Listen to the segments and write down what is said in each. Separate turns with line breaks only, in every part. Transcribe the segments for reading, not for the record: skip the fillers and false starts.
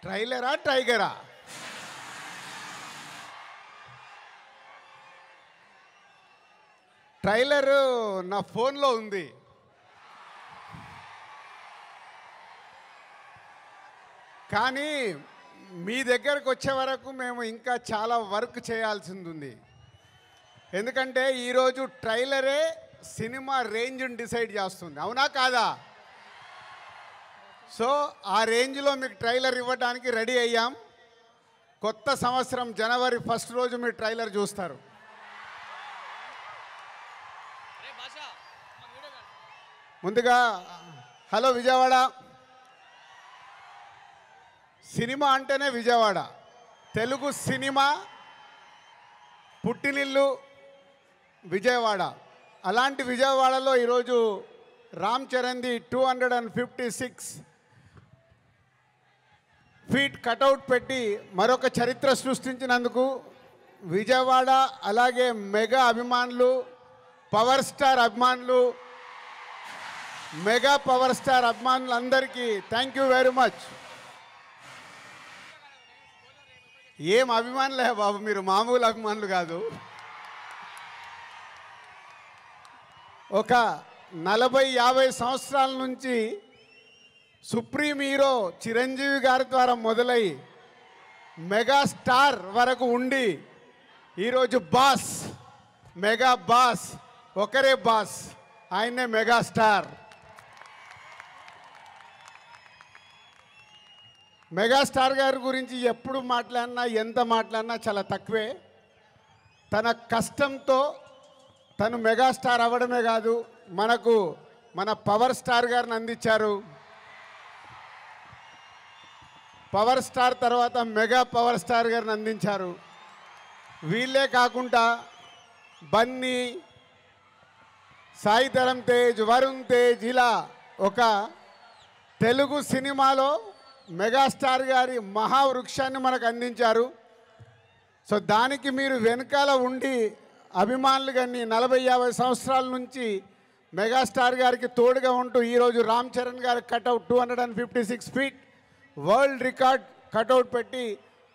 ట్రైలరా టైగరా? Trailer నా ఫోన్లో ఉంది. కానీ మీ దగ్గరకు వచ్చే వరకు మేము ఇంకా చాలా వర్క్ చేయాల్సింది ఉంది. ఎందుకంటే ఈరోజు ట్రైలరే సినిమా రేంజ్ని డిసైడ్ చేస్తుంది, అవునా కాదా? సో ఆ రేంజ్లో మీకు ట్రైలర్ ఇవ్వడానికి రెడీ అయ్యాం. కొత్త సంవత్సరం జనవరి 1 రోజు మీరు ట్రైలర్ చూస్తారు. ముందుగా హలో విజయవాడ. సినిమా అంటేనే విజయవాడ. తెలుగు సినిమా పుట్టినిల్లు విజయవాడ. అలాంటి విజయవాడలో ఈరోజు రామ్ చరణ్ది 256 ఫీట్ కటౌట్ పెట్టి మరొక చరిత్ర సృష్టించినందుకు విజయవాడ అలాగే మెగా అభిమానులు, పవర్ స్టార్ అభిమానులు, మెగా పవర్ స్టార్ అభిమానులందరికీ థ్యాంక్ యూ వెరీ మచ్. ఏం అభిమానులే బాబు, మీరు మామూలు అభిమానులు కాదు. ఒక 40-50 సంవత్సరాల నుంచి సుప్రీం హీరో చిరంజీవి గారి ద్వారా మొదలై మెగాస్టార్ వరకు ఉండి ఈరోజు బాస్, మెగా బాస్, ఒకరే బాస్, ఆయనే మెగాస్టార్. మెగాస్టార్ గారి గురించి ఎప్పుడు మాట్లాడినా, ఎంత మాట్లాడినా చాలా తక్కువే. తన కష్టంతో తను మెగాస్టార్ అవ్వడమే కాదు, మనకు మన పవర్ స్టార్ గారిని అందించారు. పవర్ స్టార్ తర్వాత మెగా పవర్ స్టార్ గారిని అందించారు. వీళ్ళే కాకుండా బన్నీ, సాయి ధరమ్ తేజ్, వరుణ్ తేజ్, ఇలా ఒక తెలుగు సినిమాలో మెగాస్టార్ గారి మహావృక్షాన్ని మనకు అందించారు. సో దానికి మీరు వెనకాల ఉండి అభిమానులు కానీ 40-50 సంవత్సరాల నుంచి మెగాస్టార్ గారికి తోడుగా ఉంటూ ఈరోజు రామ్ చరణ్ గారి cutout 256 feet world record cutout పెట్టి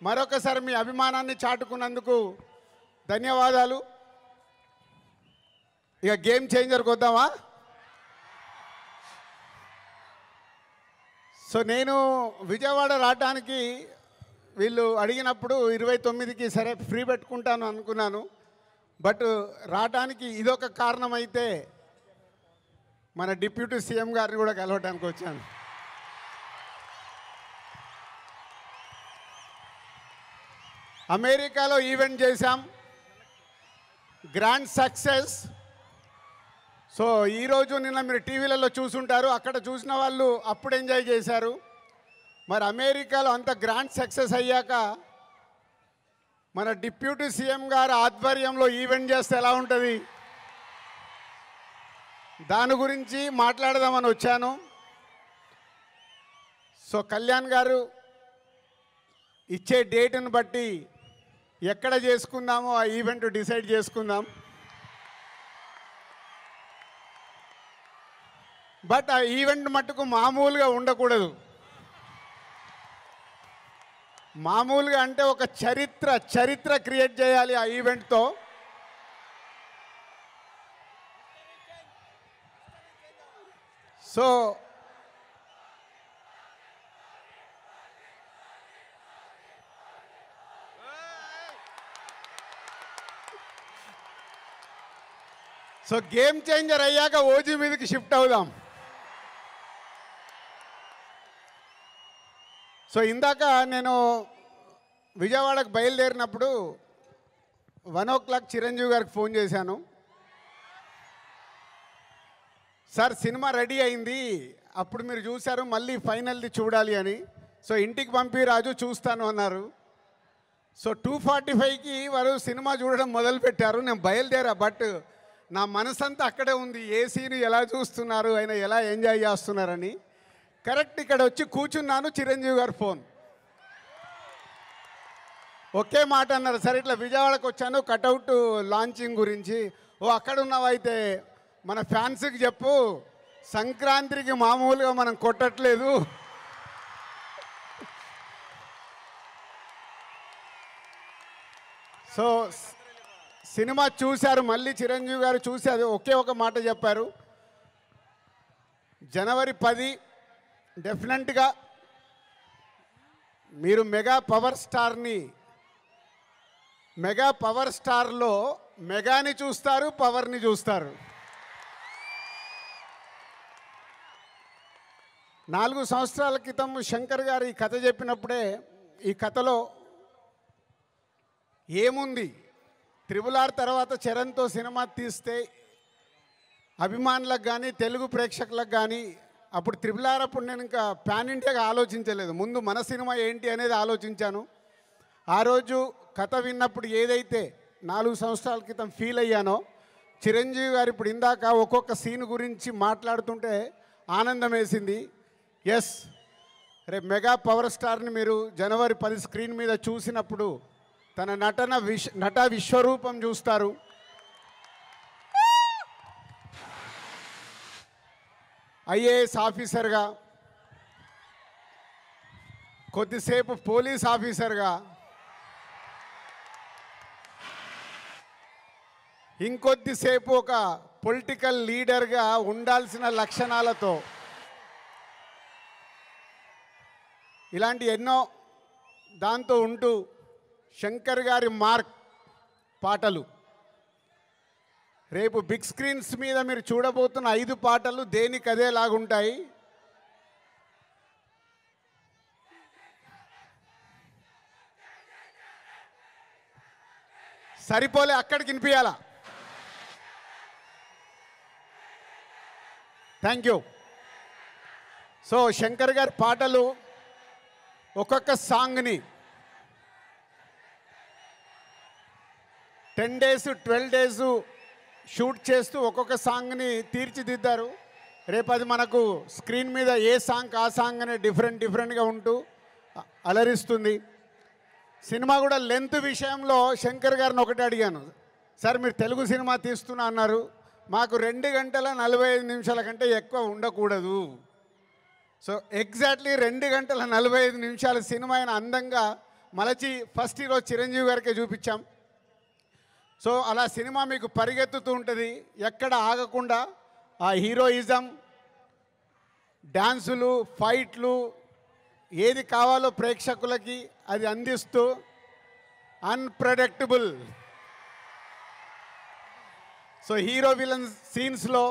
మరొకసారి మీ అభిమానాన్ని చాటుకున్నందుకు ధన్యవాదాలు. ఇక గేమ్ చేంజర్కి వద్దామా? సో నేను విజయవాడ రావడానికి వీళ్ళు అడిగినప్పుడు 29కి సరే ఫ్రీ పెట్టుకుంటాను అనుకున్నాను. బట్ రావడానికి ఇదొక కారణం అయితే మన డిప్యూటీ సీఎం గారిని కూడా కలవడానికి వచ్చాను. అమెరికాలో ఈవెంట్ చేశాం, గ్రాండ్ సక్సెస్. సో ఈరోజు నిన్న మీరు టీవీలలో చూసుంటారు, అక్కడ చూసిన వాళ్ళు అప్పుడు ఎంజాయ్ చేశారు. మరి అమెరికాలో అంత గ్రాండ్ సక్సెస్ అయ్యాక మన డిప్యూటీ సీఎం గారు ఆధ్వర్యంలో ఈవెంట్ చేస్తే ఎలా ఉంటుంది, దాని గురించి మాట్లాడదామని వచ్చాను. సో కళ్యాణ్ గారు ఇచ్చే డేట్ని బట్టి ఎక్కడ చేసుకుందామో ఆ ఈవెంట్ డిసైడ్ చేసుకుందాం. బట్ ఆ ఈవెంట్ మట్టుకు మామూలుగా ఉండకూడదు. మామూలుగా అంటే ఒక చరిత్ర క్రియేట్ చేయాలి ఆ ఈవెంట్తో. సో గేమ్ చేంజర్ అయ్యాక ఓజీ మీదకి షిఫ్ట్ అవుదాం. సో ఇందాక నేను విజయవాడకు బయలుదేరినప్పుడు 1 o'clock చిరంజీవి గారికి ఫోన్ చేశాను. సార్ సినిమా రెడీ అయింది, అప్పుడు మీరు చూశారు, మళ్ళీ ఫైనల్ది చూడాలి అని. సో ఇంటికి పంపి రాజు చూస్తాను అన్నారు. సో 2:45కి వారు సినిమా చూడడం మొదలుపెట్టారు. నేను బయలుదేరా, బట్ నా మనసంతా అక్కడే ఉంది, ఏ సీన్ ఎలా చూస్తున్నారు, ఆయన ఎలా ఎంజాయ్ చేస్తున్నారని. కరెక్ట్ ఇక్కడ వచ్చి కూర్చున్నాను, చిరంజీవి గారు ఫోన్. ఒకే మాట అన్నారు, సరే ఇట్లా విజయవాడకు వచ్చాను కటౌట్ లాంచింగ్ గురించి. ఓ అక్కడ ఉన్నావైతే మన ఫ్యాన్స్కి చెప్పు, సంక్రాంతికి మామూలుగా మనం కొట్టట్లేదు, సో సినిమా చూశారు, మళ్ళీ చిరంజీవి గారు చూసి అది ఒకే ఒక మాట చెప్పారు, జనవరి 10 డెఫినెట్గా మీరు మెగా పవర్ స్టార్లో మెగాని చూస్తారు, పవర్ని చూస్తారు. 4 సంవత్సరాల క్రితం శంకర్ గారు ఈ కథ చెప్పినప్పుడే ఈ కథలో ఏముంది, RRR తర్వాత చరణ్తో సినిమా తీస్తే అభిమానులకు కానీ తెలుగు ప్రేక్షకులకు కానీ, అప్పుడు RRR అప్పుడు నేను ఇంకా పాన్ ఇండియాగా ఆలోచించలేదు, ముందు మన సినిమా ఏంటి అనేది ఆలోచించాను. ఆ రోజు కథ విన్నప్పుడు ఏదైతే 4 సంవత్సరాల క్రితం ఫీల్ అయ్యానో, చిరంజీవి గారు ఇప్పుడు ఇందాక ఒక్కొక్క సీన్ గురించి మాట్లాడుతుంటే ఆనందం వేసింది. ఎస్, రేపు మెగా పవర్ స్టార్ని మీరు జనవరి 10 స్క్రీన్ మీద చూసినప్పుడు తన నట విశ్వరూపం చూస్తారు. ఐఏఎస్ ఆఫీసర్గా, కొద్దిసేపు పోలీస్ ఆఫీసర్గా, ఇంకొద్దిసేపు ఒక పొలిటికల్ లీడర్గా ఉండాల్సిన లక్షణాలతో ఇలాంటి ఎన్నో దాంతో ఉంటూ శంకర్ గారి మార్క్ పాటలు రేపు బిగ్ స్క్రీన్స్ మీద మీరు చూడబోతున్న 5 పాటలు దేనికి అదేలాగుంటాయి. సరిపోలే, అక్కడికి వినిపించాలా. Thank you. సో శంకర్ గారి పాటలు ఒక్కొక్క సాంగ్ని 10 days 12 days షూట్ చేస్తూ ఒక్కొక్క సాంగ్ని తీర్చిదిద్దారు. రేపు అది మనకు స్క్రీన్ మీద ఏ సాంగ్ ఆ సాంగ్ అనే డిఫరెంట్గా ఉంటూ అలరిస్తుంది. సినిమా కూడా లెంత్ విషయంలో శంకర్ గారిని ఒకటి అడిగాను, సార్ మీరు తెలుగు సినిమా తీస్తున్నా అన్నారు, మాకు 2 గంటల 45 నిమిషాల కంటే ఎక్కువ ఉండకూడదు. సో ఎగ్జాక్ట్లీ 2 గంటల 45 నిమిషాల సినిమా అయిన అందంగా మలచి ఫస్ట్ ఈరోజు చిరంజీవి గారికే చూపించాం. సో అలా సినిమా మీకు పరిగెత్తుతూ ఉంటుంది, ఎక్కడ ఆగకుండా ఆ హీరోయిజం, డ్యాన్సులు, ఫైట్లు, ఏది కావాలో ప్రేక్షకులకి అది అందిస్తూ అన్ప్రెడిక్టబుల్. సో హీరో విలన్ సీన్స్లో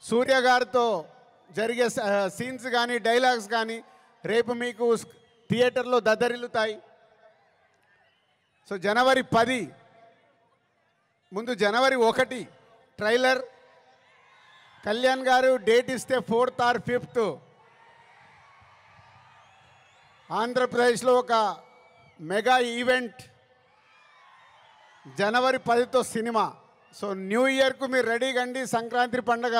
సూర్య గారితో జరిగే సీన్స్ కానీ డైలాగ్స్ కానీ రేపు మీకు థియేటర్లో దద్దరిల్లుతాయి. సో జనవరి 10 ముందు జనవరి 1 ట్రైలర్, కళ్యాణ్ గారు డేట్ ఇస్తే 4th or 5th ఆంధ్రప్రదేశ్లో ఒక మెగా ఈవెంట్ జనవరి 10తో సినిమా. సో న్యూ ఇయర్కు మీరు రెడీగా అండి. సంక్రాంతి పండగ,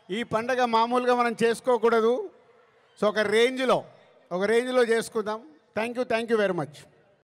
ఈ పండగ మామూలుగా మనం చేసుకోకూడదు. సో ఒక రేంజ్లో చేసుకుందాం. Thank you very much.